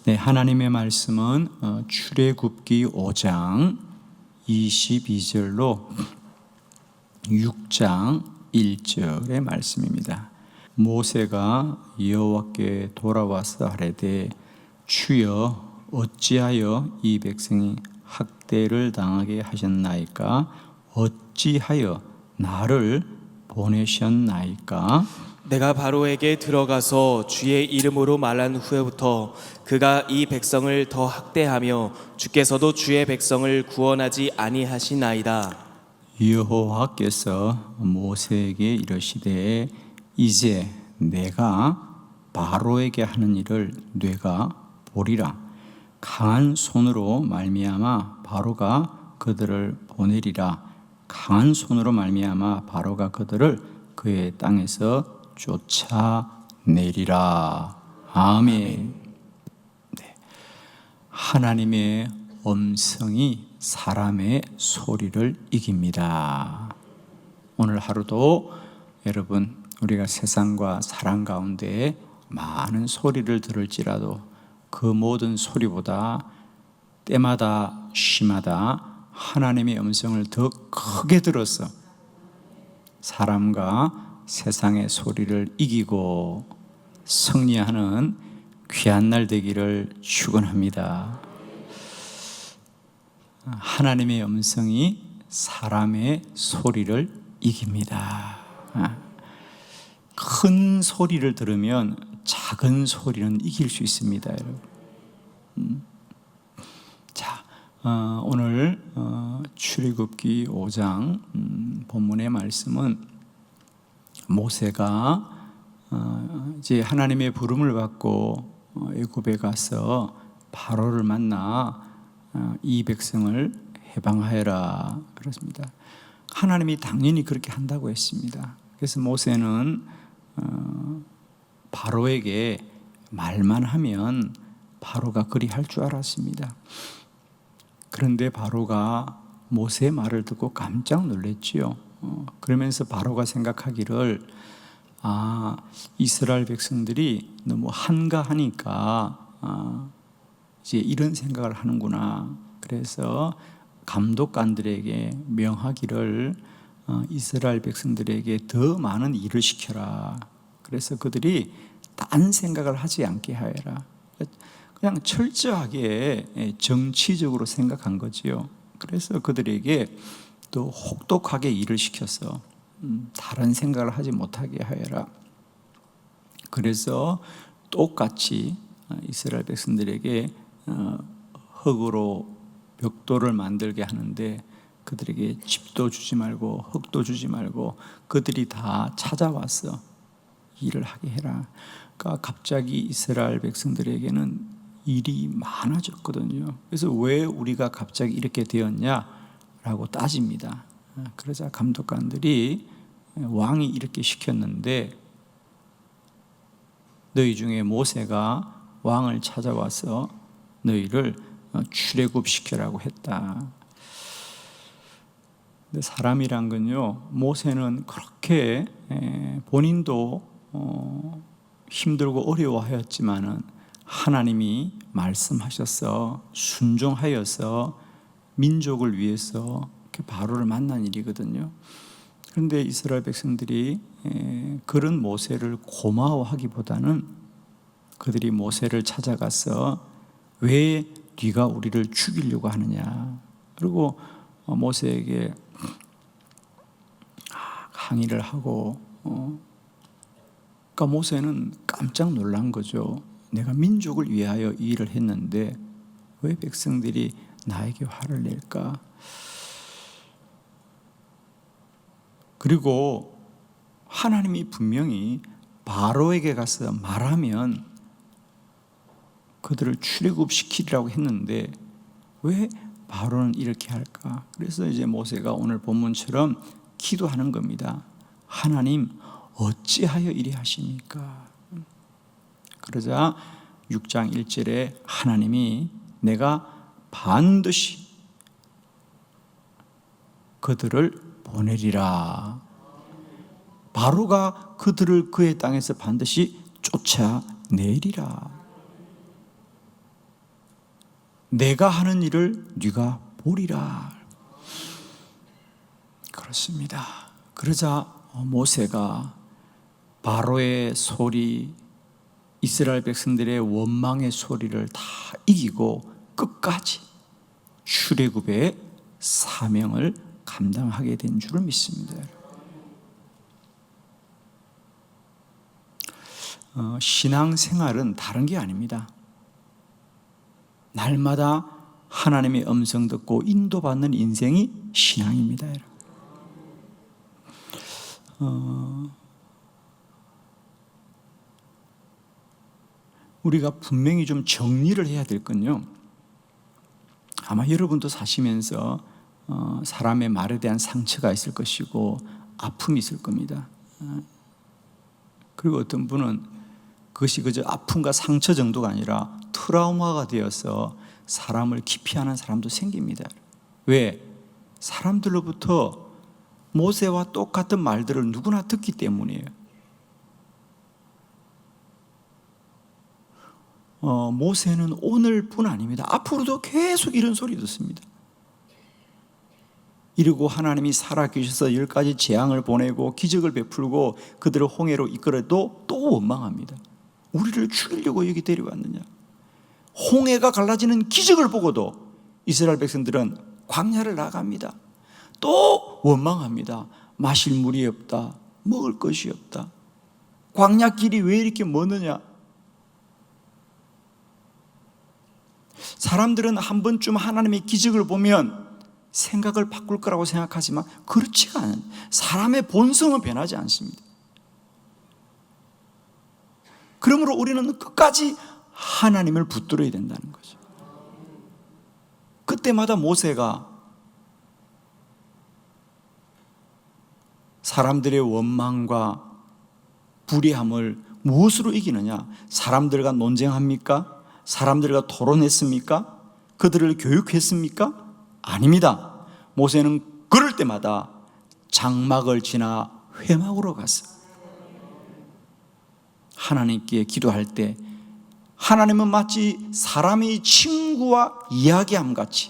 네, 하나님의 말씀은 출애굽기 5장 22절로 6장 1절의 말씀입니다. 모세가 여호와께 돌아와서 아뢰되 주여 어찌하여 이 백성이 학대를 당하게 하셨나이까? 어찌하여 나를 보내셨나이까? 내가 바로에게 들어가서 주의 이름으로 말한 후에부터 그가 이 백성을 더 학대하며 주께서도 주의 백성을 구원하지 아니하시나이다. 여호와께서 모세에게 이르시되 이제 내가 바로에게 하는 일을 네가 보리라. 강한 손으로 말미암아 바로가 그들을 보내리라. 강한 손으로 말미암아 바로가 그들을 그의 땅에서 쫓아내리라. 아멘. 네. 하나님의 음성이 사람의 소리를 이깁니다. 오늘 하루도 여러분 우리가 세상과 사람 가운데 많은 소리를 들을지라도 그 모든 소리보다 때마다 시마다 하나님의 음성을 더 크게 들어서 사람과 세상의 소리를 이기고 승리하는 귀한 날 되기를 축원합니다. 하나님의 음성이 사람의 소리를 이깁니다. 큰 소리를 들으면 작은 소리는 이길 수 있습니다, 여러분. 자, 오늘 출애굽기 5장 본문의 말씀은 모세가 이제 하나님의 부름을 받고 애굽에 가서 바로를 만나 이 백성을 해방하여라 그렇습니다. 하나님이 당연히 그렇게 한다고 했습니다. 그래서 모세는 바로에게 말만 하면 바로가 그리 할 줄 알았습니다. 그런데 바로가 모세의 말을 듣고 깜짝 놀랐지요. 그러면서 바로가 생각하기를 이스라엘 백성들이 너무 한가하니까 이제 이런 생각을 하는구나. 그래서 감독관들에게 명하기를 이스라엘 백성들에게 더 많은 일을 시켜라. 그래서 그들이 딴 생각을 하지 않게 하여라. 그냥 철저하게 정치적으로 생각한 거지요. 그래서 그들에게 또 혹독하게 일을 시켜서 다른 생각을 하지 못하게 하여라. 그래서 똑같이 이스라엘 백성들에게 흙으로 벽돌을 만들게 하는데 그들에게 집도 주지 말고 흙도 주지 말고 그들이 다 찾아와서 일을 하게 해라. 그러니까 갑자기 이스라엘 백성들에게는 일이 많아졌거든요. 그래서 왜 우리가 갑자기 이렇게 되었냐라고 따집니다. 그러자 감독관들이 왕이 이렇게 시켰는데 너희 중에 모세가 왕을 찾아와서 너희를 출애굽시키라고 했다. 근데 사람이란 건요, 모세는 그렇게 본인도 힘들고 어려워하였지만은 하나님이 말씀하셔서 순종하여서 민족을 위해서 바로를 만난 일이거든요. 그런데 이스라엘 백성들이 그런 모세를 고마워하기보다는 그들이 모세를 찾아가서 왜 네가 우리를 죽이려고 하느냐, 그리고 모세에게 항의를 하고 그러니까 모세는 깜짝 놀란 거죠. 내가 민족을 위하여 이 일을 했는데 왜 백성들이 나에게 화를 낼까? 그리고 하나님이 분명히 바로에게 가서 말하면 그들을 출애굽시키리라고 했는데 왜 바로는 이렇게 할까? 그래서 이제 모세가 오늘 본문처럼 기도하는 겁니다. 하나님 어찌하여 이리 하십니까? 그러자 6장 1절에 하나님이 내가 반드시 그들을 보내리라. 바로가 그들을 그의 땅에서 반드시 쫓아내리라. 내가 하는 일을 네가 보리라. 그렇습니다. 그러자 모세가 바로의 소리, 이스라엘 백성들의 원망의 소리를 다 이기고 끝까지 출애굽의 사명을 감당하게 된 줄을 믿습니다. 신앙생활은 다른 게 아닙니다. 날마다 하나님의 음성 듣고 인도받는 인생이 신앙입니다. 우리가 분명히 좀 정리를 해야 될 건요, 아마 여러분도 사시면서 사람의 말에 대한 상처가 있을 것이고 아픔이 있을 겁니다. 그리고 어떤 분은 그것이 그저 아픔과 상처 정도가 아니라 트라우마가 되어서 사람을 기피하는 사람도 생깁니다. 왜? 사람들로부터 모세와 똑같은 말들을 누구나 듣기 때문이에요. 모세는 오늘뿐 아닙니다. 앞으로도 계속 이런 소리 듣습니다. 이러고 하나님이 살아계셔서 10가지 재앙을 보내고 기적을 베풀고 그들을 홍해로 이끌어도 또 원망합니다. 우리를 죽이려고 여기 데려왔느냐. 홍해가 갈라지는 기적을 보고도 이스라엘 백성들은 광야를 나갑니다. 또 원망합니다. 마실 물이 없다, 먹을 것이 없다, 광야 길이 왜 이렇게 머느냐. 사람들은 한 번쯤 하나님의 기적을 보면 생각을 바꿀 거라고 생각하지만 그렇지가 않아요. 사람의 본성은 변하지 않습니다. 그러므로 우리는 끝까지 하나님을 붙들어야 된다는 거죠. 그때마다 모세가 사람들의 원망과 불의함을 무엇으로 이기느냐? 사람들과 논쟁합니까? 사람들과 토론했습니까? 그들을 교육했습니까? 아닙니다. 모세는 그럴 때마다 장막을 지나 회막으로 갔어. 하나님께 기도할 때 하나님은 마치 사람의 친구와 이야기함 같이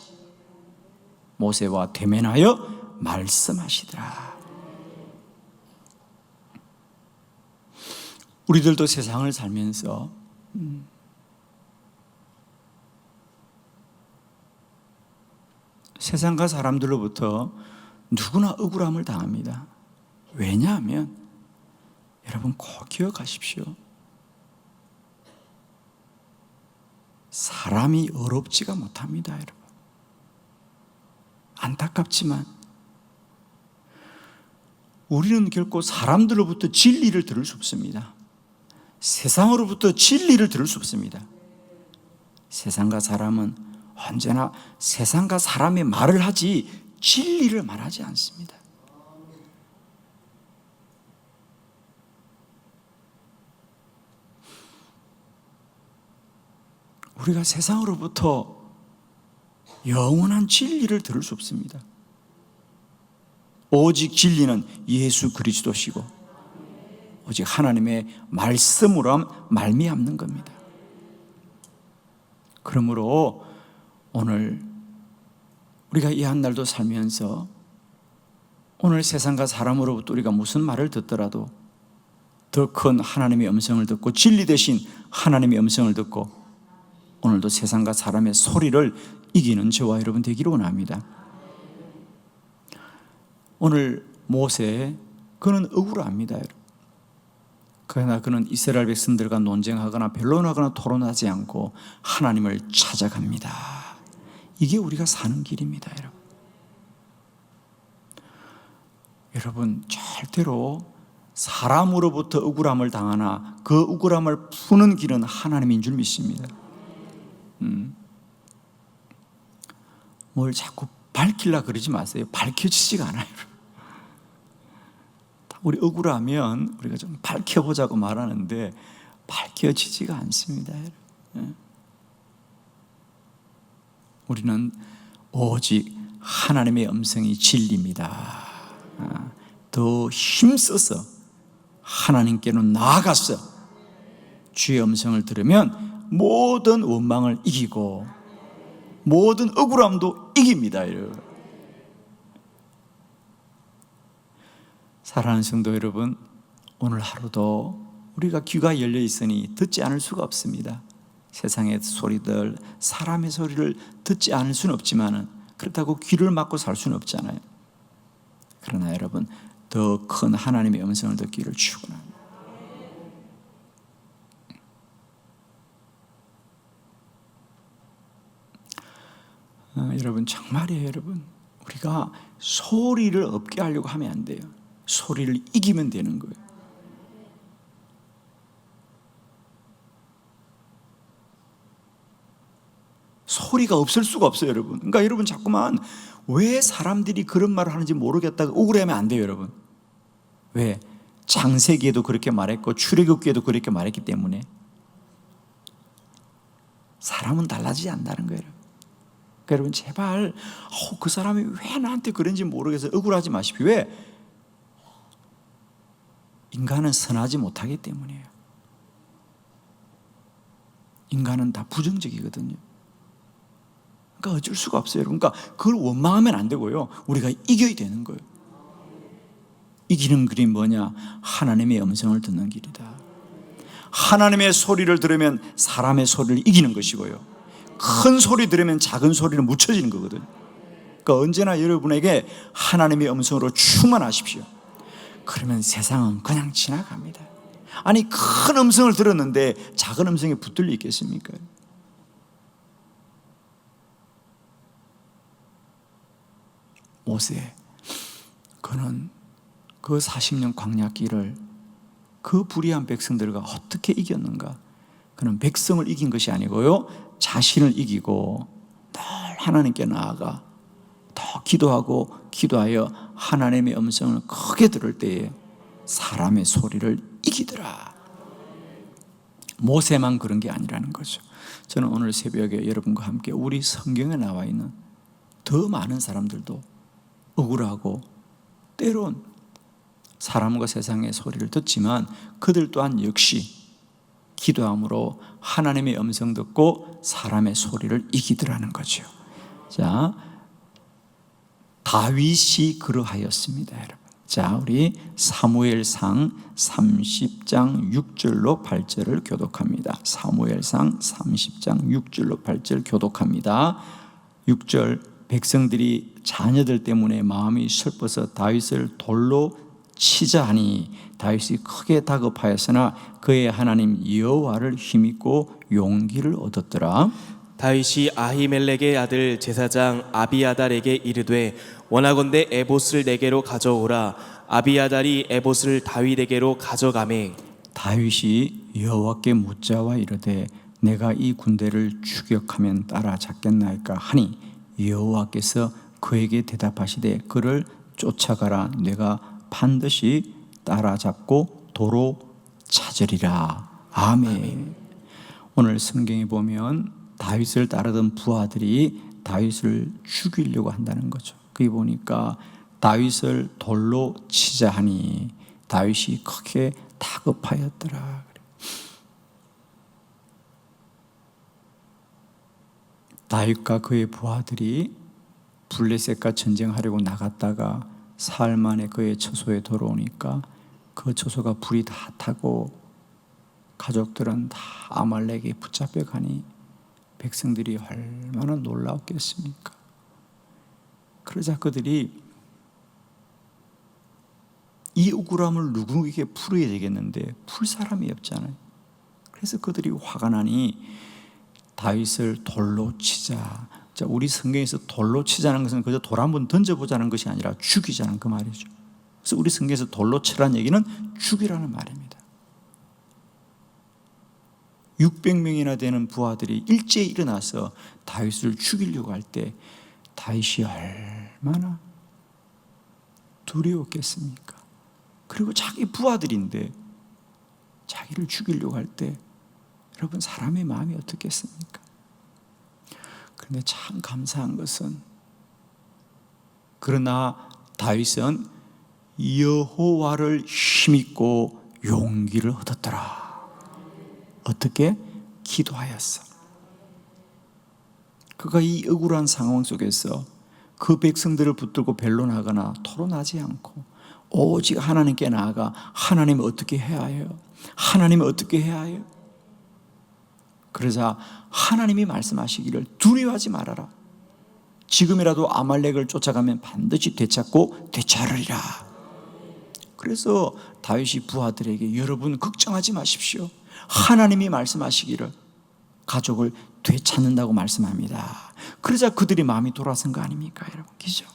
모세와 대면하여 말씀하시더라. 우리들도 세상을 살면서 세상과 사람들로부터 누구나 억울함을 당합니다. 왜냐하면 여러분 꼭 기억하십시오. 사람이 어렵지가 못합니다, 여러분. 안타깝지만 우리는 결코 사람들로부터 진리를 들을 수 없습니다. 세상으로부터 진리를 들을 수 없습니다. 세상과 사람은 언제나 세상과 사람의 말을 하지 진리를 말하지 않습니다. 우리가 세상으로부터 영원한 진리를 들을 수 없습니다. 오직 진리는 예수 그리스도시고 오직 하나님의 말씀으로 말미암는 겁니다. 그러므로 오늘 우리가 이 한 날도 살면서 오늘 세상과 사람으로부터 우리가 무슨 말을 듣더라도 더 큰 하나님의 음성을 듣고 진리 대신 하나님의 음성을 듣고 오늘도 세상과 사람의 소리를 이기는 저와 여러분 되기를 원합니다. 오늘 모세, 그는 억울합니다, 여러분. 그러나 그는 이스라엘 백성들과 논쟁하거나 변론하거나 토론하지 않고 하나님을 찾아갑니다. 이게 우리가 사는 길입니다, 여러분. 여러분, 절대로 사람으로부터 억울함을 당하나 그 억울함을 푸는 길은 하나님인 줄 믿습니다. 뭘 자꾸 밝히려 그러지 마세요. 밝혀지지가 않아요. 우리 억울하면 우리가 좀 밝혀보자고 말하는데 밝혀지지가 않습니다. 우리는 오직 하나님의 음성이 진리입니다. 더 힘써서 하나님께로 나아가서 주의 음성을 들으면 모든 원망을 이기고 모든 억울함도 이깁니다. 여러분. 사랑하는 성도 여러분, 오늘 하루도 우리가 귀가 열려 있으니 듣지 않을 수가 없습니다. 세상의 소리들, 사람의 소리를 듣지 않을 수는 없지만 그렇다고 귀를 막고 살 수는 없잖아요. 그러나 여러분, 더 큰 하나님의 음성을 듣기를 축원합니다. 여러분, 정말이에요. 여러분, 우리가 소리를 없게 하려고 하면 안 돼요. 소리를 이기면 되는 거예요. 소리가 없을 수가 없어요, 여러분. 그러니까 여러분 자꾸만 왜 사람들이 그런 말을 하는지 모르겠다고 억울해하면 안 돼요, 여러분. 왜? 창세기에도 그렇게 말했고 출애굽기에도 그렇게 말했기 때문에. 사람은 달라지지 않는다는 거예요. 그러니까 여러분 제발 그 사람이 왜 나한테 그런지 모르겠어서 억울하지 마십시오. 왜? 인간은 선하지 못하기 때문이에요. 인간은 다 부정적이거든요. 그러니까 어쩔 수가 없어요. 그러니까 그걸 원망하면 안 되고요. 우리가 이겨야 되는 거예요. 이기는 길이 뭐냐? 하나님의 음성을 듣는 길이다. 하나님의 소리를 들으면 사람의 소리를 이기는 것이고요. 큰 소리 들으면 작은 소리는 묻혀지는 거거든요. 그러니까 언제나 여러분에게 하나님의 음성으로 충만하십시오. 그러면 세상은 그냥 지나갑니다. 아니, 큰 음성을 들었는데 작은 음성에 붙들려 있겠습니까? 모세, 그는 그 40년 광야길을 그 불의한 백성들과 어떻게 이겼는가? 그는 백성을 이긴 것이 아니고요, 자신을 이기고 늘 하나님께 나아가 더 기도하고 기도하여 하나님의 음성을 크게 들을 때에 사람의 소리를 이기더라. 모세만 그런 게 아니라는 거죠. 저는 오늘 새벽에 여러분과 함께 우리 성경에 나와 있는 더 많은 사람들도 억울하고 때론 사람과 세상의 소리를 듣지만 그들 또한 역시 기도함으로 하나님의 음성 듣고 사람의 소리를 이기더라는 거죠. 자, 다윗이 그러하였습니다, 여러분. 자, 우리 사무엘상 30장 6절로 8절을 교독합니다. 사무엘상 30장 6절로 8절 교독합니다. 6절, 백성들이 자녀들 때문에 마음이 슬퍼서 다윗을 돌로 치자 하니 다윗이 크게 다급하였으나 그의 하나님 여호와를 힘입고 용기를 얻었더라. 다윗이 아히멜렉의 아들 제사장 아비아달에게 이르되 원하건대 에봇을 내게로 가져오라. 아비아달이 에봇을 다윗에게로 가져가매 다윗이 여호와께 묻자와 이르되 내가 이 군대를 추격하면 따라잡겠나이까 하니 여호와께서 그에게 대답하시되 그를 쫓아가라. 내가 반드시 따라잡고 도로 찾으리라. 아멘. 오늘 성경에 보면 다윗을 따르던 부하들이 다윗을 죽이려고 한다는 거죠. 거기 보니까 다윗을 돌로 치자 하니 다윗이 크게 다급하였더라. 다윗과 그의 부하들이 블레셋과 전쟁하려고 나갔다가 사흘 만에 그의 처소에 돌아오니까 그 처소가 불이 다 타고 가족들은 다 아말렉에 붙잡혀 가니 백성들이 얼마나 놀라웠겠습니까? 그러자 그들이 이 억울함을 누구에게 풀어야 되겠는데 풀 사람이 없잖아요. 그래서 그들이 화가 나니 다윗을 돌로 치자. 자, 우리 성경에서 돌로 치자는 것은 그저 돌 한번 던져보자는 것이 아니라 죽이자는 그 말이죠. 그래서 우리 성경에서 돌로 치라는 얘기는 죽이라는 말입니다. 600명이나 되는 부하들이 일제히 일어나서 다윗을 죽이려고 할 때 다윗이 얼마나 두려웠겠습니까? 그리고 자기 부하들인데 자기를 죽이려고 할 때 여러분 사람의 마음이 어떻겠습니까? 그런데 참 감사한 것은 그러나 다윗은 여호와를 힘입고 용기를 얻었더라. 어떻게? 기도하였어. 그가 이 억울한 상황 속에서 그 백성들을 붙들고 변론하거나 토론하지 않고 오직 하나님께 나아가 하나님 어떻게 해야 해요? 하나님 어떻게 해야 해요? 그러자 하나님이 말씀하시기를 두려워하지 말아라. 지금이라도 아말렉을 쫓아가면 반드시 되찾고 되찾으리라. 그래서 다윗이 부하들에게 여러분 걱정하지 마십시오. 하나님이 말씀하시기를 가족을 되찾는다고 말씀합니다. 그러자 그들이 마음이 돌아선 거 아닙니까, 여러분? 그죠?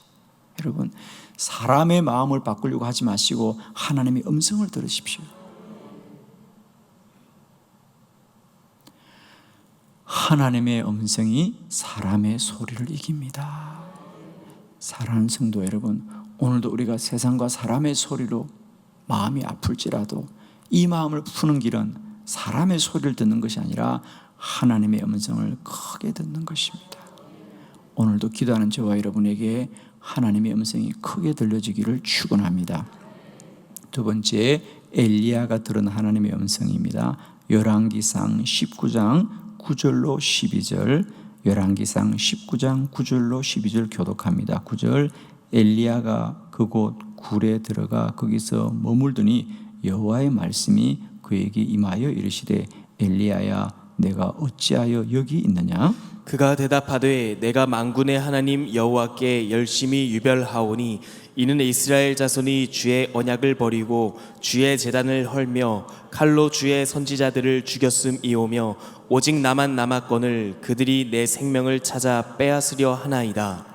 여러분, 사람의 마음을 바꾸려고 하지 마시고 하나님의 음성을 들으십시오. 하나님의 음성이 사람의 소리를 이깁니다. 사랑하는 성도 여러분, 오늘도 우리가 세상과 사람의 소리로 마음이 아플지라도 이 마음을 푸는 길은 사람의 소리를 듣는 것이 아니라 하나님의 음성을 크게 듣는 것입니다. 오늘도 기도하는 저와 여러분에게 하나님의 음성이 크게 들려지기를 축원합니다. 두 번째, 엘리야가 들은 하나님의 음성입니다. 열왕기상 19장 9절로 12절, 열왕기상 19장 9절로 12절 교독합니다. 9절, 엘리야가 그곳 굴에 들어가 거기서 머물더니 여호와의 말씀이 그에게 임하여 이르시되 엘리야야 내가 어찌하여 여기 있느냐? 그가 대답하되 내가 만군의 하나님 여호와께 열심히 유별하오니 이는 이스라엘 자손이 주의 언약을 버리고 주의 제단을 헐며 칼로 주의 선지자들을 죽였음이오며 오직 나만 남았거늘 그들이 내 생명을 찾아 빼앗으려 하나이다.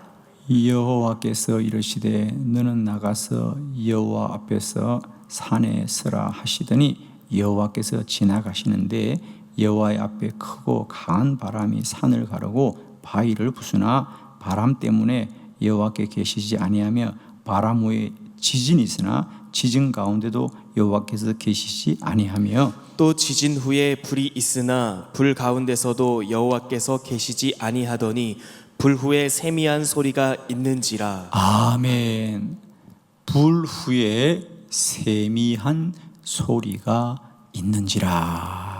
여호와께서 이르시되 너는 나가서 여호와 앞에서 산에 서라 하시더니 여호와께서 지나가시는데 여호와의 앞에 크고 강한 바람이 산을 가르고 바위를 부수나 바람 때문에 여호와께 계시지 아니하며 바람 후에 지진이 있으나 지진 가운데도 여호와께서 계시지 아니하며 또 지진 후에 불이 있으나 불 가운데서도 여호와께서 계시지 아니하더니 불 후에 세미한 소리가 있는지라. 아멘. 불 후에 세미한 소리가 있는지라.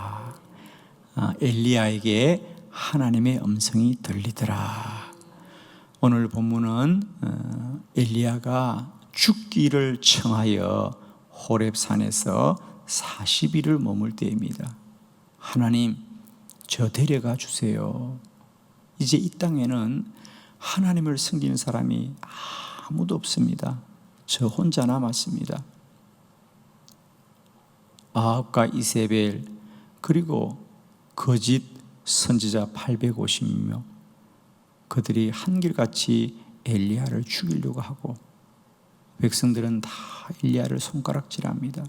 엘리야에게 하나님의 음성이 들리더라. 오늘 본문은 엘리야가 죽기를 청하여 호렙산에서 40일을 머물 때입니다. 하나님, 저 데려가 주세요. 이제 이 땅에는 하나님을 섬기는 사람이 아무도 없습니다. 저 혼자 남았습니다. 아합과 이세벨 그리고 거짓 선지자 850명, 그들이 한결같이 엘리야를 죽이려고 하고 백성들은 다 엘리야를 손가락질합니다.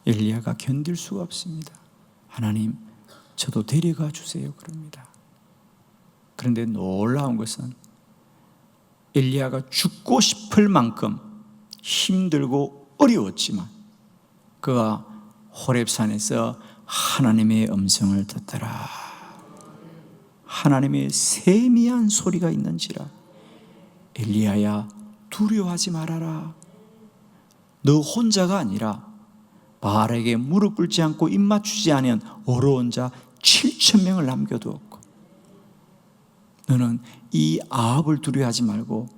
엘리야가 견딜 수가 없습니다. 하나님, 저도 데려가 주세요 그럽니다. 그런데 놀라운 것은 엘리야가 죽고 싶을 만큼 힘들고 어려웠지만 그가 호렙산에서 하나님의 음성을 듣더라. 하나님의 세미한 소리가 있는지라. 엘리야야 두려워하지 말아라. 너 혼자가 아니라 바알에게 무릎 꿇지 않고 입 맞추지 않은 어려운 자 7,000명을 남겨두었고 너는 이 아합을 두려워하지 말고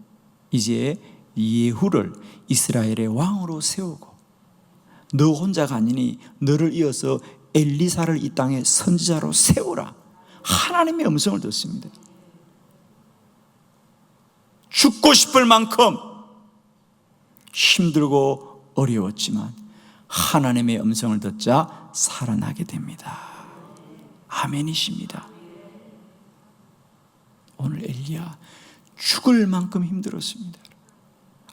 이제 예후를 이스라엘의 왕으로 세우고 너 혼자가 아니니 너를 이어서 엘리사를 이 땅에 선지자로 세우라. 하나님의 음성을 듣습니다. 죽고 싶을 만큼 힘들고 어려웠지만 하나님의 음성을 듣자 살아나게 됩니다. 아멘이십니다. 오늘 엘리야 죽을 만큼 힘들었습니다.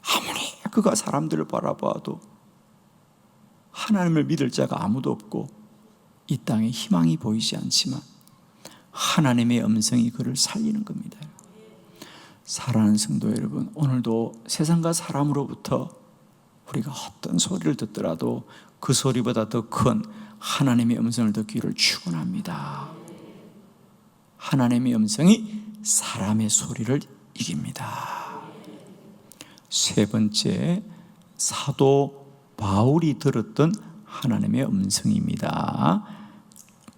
아무리 그가 사람들을 바라봐도 하나님을 믿을 자가 아무도 없고 이 땅에 희망이 보이지 않지만 하나님의 음성이 그를 살리는 겁니다. 사랑하는 성도 여러분, 오늘도 세상과 사람으로부터 우리가 어떤 소리를 듣더라도 그 소리보다 더 큰 하나님의 음성을 듣기를 축원합니다. 하나님의 음성이 사람의 소리를 이깁니다. 세 번째, 사도 바울이 들었던 하나님의 음성입니다.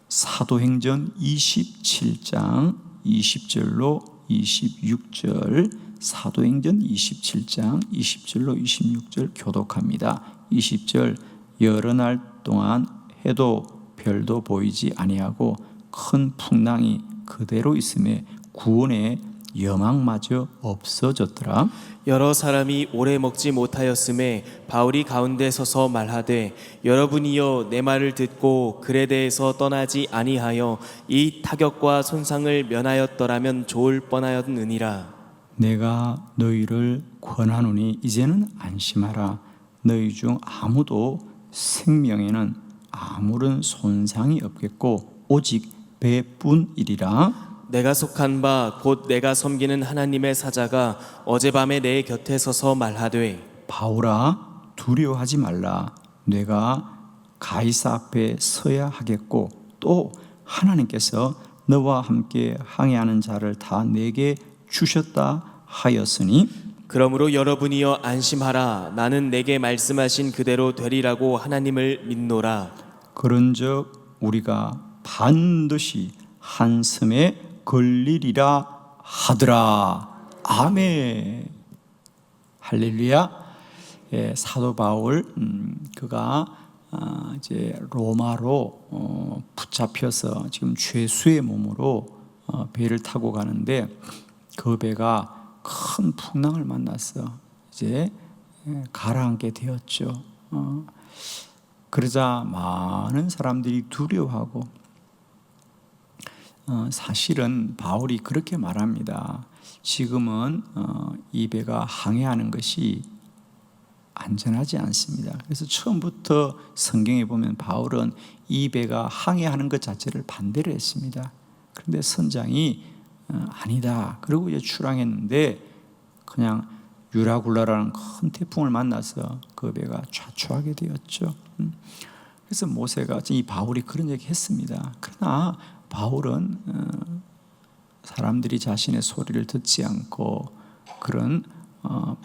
사도행전 27장 20절로 26절, 사도행전 27장 20절로 26절 교독합니다. 20절 여러 날 동안 해도 별도 보이지 아니하고 큰 풍랑이 그대로 있음에 구원의 여망마저 없어졌더라. 여러 사람이 오래 먹지 못하였음에 바울이 가운데 서서 말하되 여러분이여 내 말을 듣고 그레데에서 떠나지 아니하여 이 타격과 손상을 면하였더라면 좋을 뻔하였느니라. 내가 너희를 권하노니 이제는 안심하라. 너희 중 아무도 생명에는 아무런 손상이 없겠고 오직 배뿐이리라. 내가 속한 바 곧 내가 섬기는 하나님의 사자가 어젯밤에 내 곁에 서서 말하되 바울아 두려워하지 말라. 내가 가이사 앞에 서야 하겠고 또 하나님께서 너와 함께 항해하는 자를 다 내게 주셨다 하였으니 그러므로 여러분이여 안심하라. 나는 내게 말씀하신 그대로 되리라고 하나님을 믿노라. 그런즉 우리가 반드시 한 섬에 걸리리라 하더라. 아멘. 할렐루야. 예, 사도 바울 그가 이제 로마로 붙잡혀서 지금 죄수의 몸으로 배를 타고 가는데 그 배가 큰 풍랑을 만났어. 이제 가라앉게 되었죠. 그러자 많은 사람들이 두려워하고 사실은 바울이 그렇게 말합니다. 지금은 이 배가 항해하는 것이 안전하지 않습니다. 그래서 처음부터 성경에 보면 바울은 이 배가 항해하는 것 자체를 반대를 했습니다. 그런데 선장이 아니다. 그러고 이제 출항했는데 그냥 유라굴라라는 큰 태풍을 만나서 그 배가 좌초하게 되었죠. 그래서 모세가 이 바울이 그런 얘기 했습니다. 그러나 바울은 사람들이 자신의 소리를 듣지 않고 그런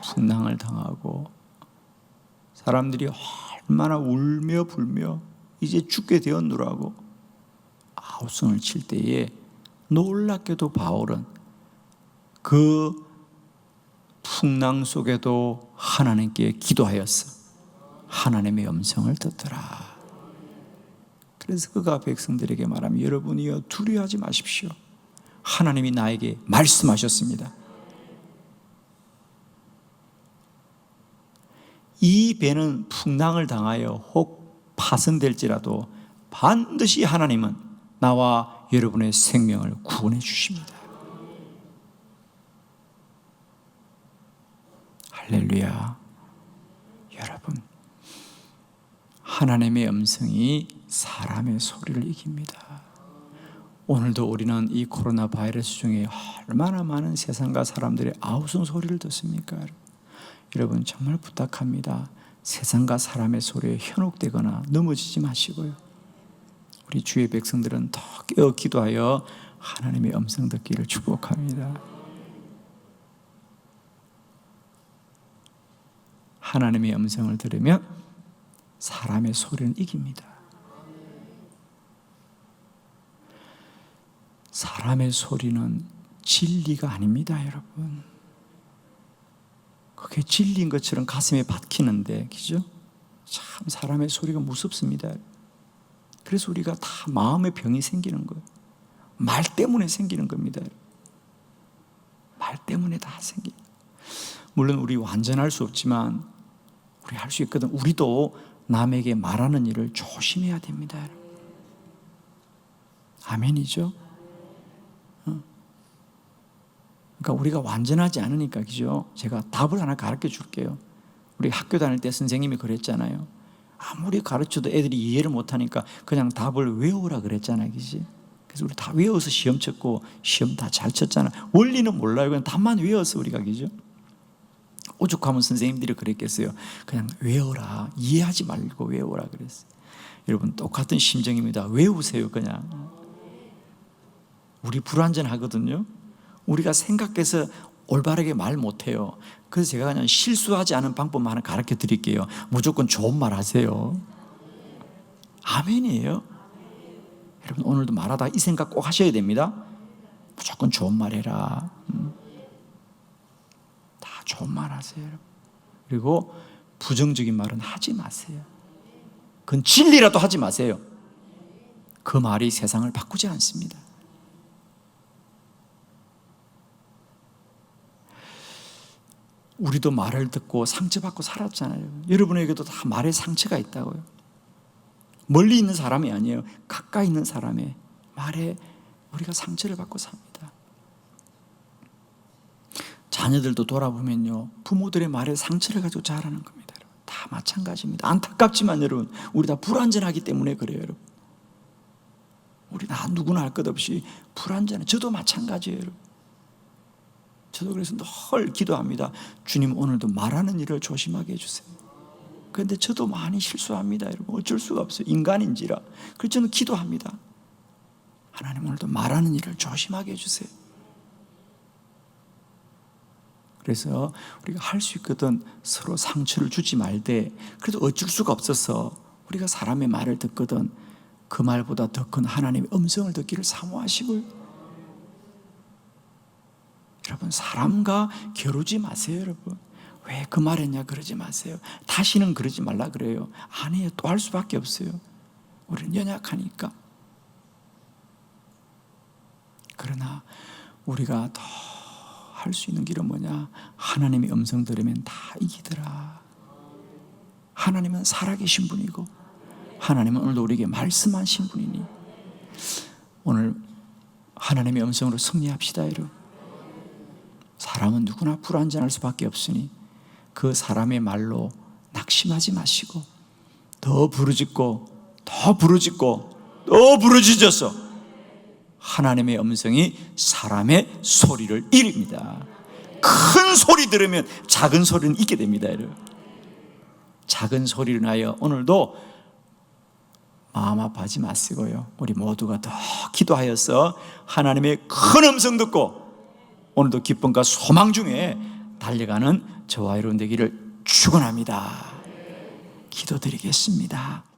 풍랑을 당하고 사람들이 얼마나 울며 불며 이제 죽게 되었노라고 아우성을 칠 때에 놀랍게도 바울은 그 풍랑 속에도 하나님께 기도하였어. 하나님의 음성을 듣더라. 그래서 그가 백성들에게 말하면 여러분이여 두려워하지 마십시오. 하나님이 나에게 말씀하셨습니다. 이 배는 풍랑을 당하여 혹 파손될지라도 반드시 하나님은 나와 여러분의 생명을 구원해 주십니다. 할렐루야. 여러분, 하나님의 음성이 사람의 소리를 이깁니다. 오늘도 우리는 이 코로나 바이러스 중에 얼마나 많은 세상과 사람들의 아우성 소리를 듣습니까? 여러분 정말 부탁합니다. 세상과 사람의 소리에 현혹되거나 넘어지지 마시고요. 우리 주의 백성들은 더 깨어 기도하여 하나님의 음성 듣기를 축복합니다. 하나님의 음성을 들으면 사람의 소리는 이깁니다. 사람의 소리는 진리가 아닙니다, 여러분. 그게 진리인 것처럼 가슴에 박히는데, 그죠? 참 사람의 소리가 무섭습니다. 그래서 우리가 다 마음의 병이 생기는 거예요. 말 때문에 생기는 겁니다. 말 때문에 다 생겨요. 물론 우리 완전할 수 없지만 우리 할 수 있거든. 우리도 남에게 말하는 일을 조심해야 됩니다. 아멘이죠? 그러니까 우리가 완전하지 않으니까, 그죠? 제가 답을 하나 가르쳐 줄게요. 우리 학교 다닐 때 선생님이 그랬잖아요. 아무리 가르쳐도 애들이 이해를 못하니까 그냥 답을 외우라 그랬잖아요, 그지? 그래서 우리 다 외워서 시험 쳤고 시험 다 잘 쳤잖아. 원리는 몰라요. 그냥 답만 외워서 우리가, 그죠? 오죽하면 선생님들이 그랬겠어요. 그냥 외워라. 이해하지 말고 외워라 그랬어요. 여러분 똑같은 심정입니다. 외우세요, 그냥. 우리 불완전하거든요. 우리가 생각해서 올바르게 말 못해요. 그래서 제가 그냥 실수하지 않은 방법만 하나 가르쳐 드릴게요. 무조건 좋은 말 하세요. 아멘이에요. 여러분 오늘도 말하다 이 생각 꼭 하셔야 됩니다. 무조건 좋은 말 해라. 다 좋은 말 하세요. 그리고 부정적인 말은 하지 마세요. 그건 진리라도 하지 마세요. 그 말이 세상을 바꾸지 않습니다. 우리도 말을 듣고 상처받고 살았잖아요. 여러분에게도 다 말에 상처가 있다고요. 멀리 있는 사람이 아니에요. 가까이 있는 사람의 말에 우리가 상처를 받고 삽니다. 자녀들도 돌아보면요, 부모들의 말에 상처를 가지고 자라는 겁니다. 여러분. 다 마찬가지입니다. 안타깝지만 여러분, 우리 다 불완전하기 때문에 그래요. 여러분. 우리 다 누구나 할 것 없이 불완전해. 저도 마찬가지예요. 여러분. 저도 그래서 늘 기도합니다. 주님, 오늘도 말하는 일을 조심하게 해주세요. 그런데 저도 많이 실수합니다. 여러분. 어쩔 수가 없어요. 인간인지라. 그래서 저는 기도합니다. 하나님, 오늘도 말하는 일을 조심하게 해주세요. 그래서 우리가 할 수 있거든 서로 상처를 주지 말되, 그래도 어쩔 수가 없어서 우리가 사람의 말을 듣거든 그 말보다 더 큰 하나님의 음성을 듣기를 사모하시고요. 여러분, 사람과 겨루지 마세요. 여러분, 왜 그 말 했냐 그러지 마세요. 다시는 그러지 말라 그래요. 아니에요. 또 할 수밖에 없어요. 우리는 연약하니까. 그러나 우리가 더 할 수 있는 길은 뭐냐? 하나님의 음성 들으면 다 이기더라. 하나님은 살아계신 분이고 하나님은 오늘도 우리에게 말씀하신 분이니 오늘 하나님의 음성으로 승리합시다. 여러분, 사람은 누구나 불완전할 수밖에 없으니 그 사람의 말로 낙심하지 마시고 더 부르짖고 더 부르짖고 더 부르짖어서 하나님의 음성이 사람의 소리를 이깁니다. 큰 소리 들으면 작은 소리는 잊게 됩니다. 여러분. 작은 소리를 하여 오늘도 마음 아파하지 마시고요, 우리 모두가 더 기도하여서 하나님의 큰 음성 듣고 오늘도 기쁨과 소망 중에 달려가는 저와 여러분 되기를 축원합니다. 기도드리겠습니다.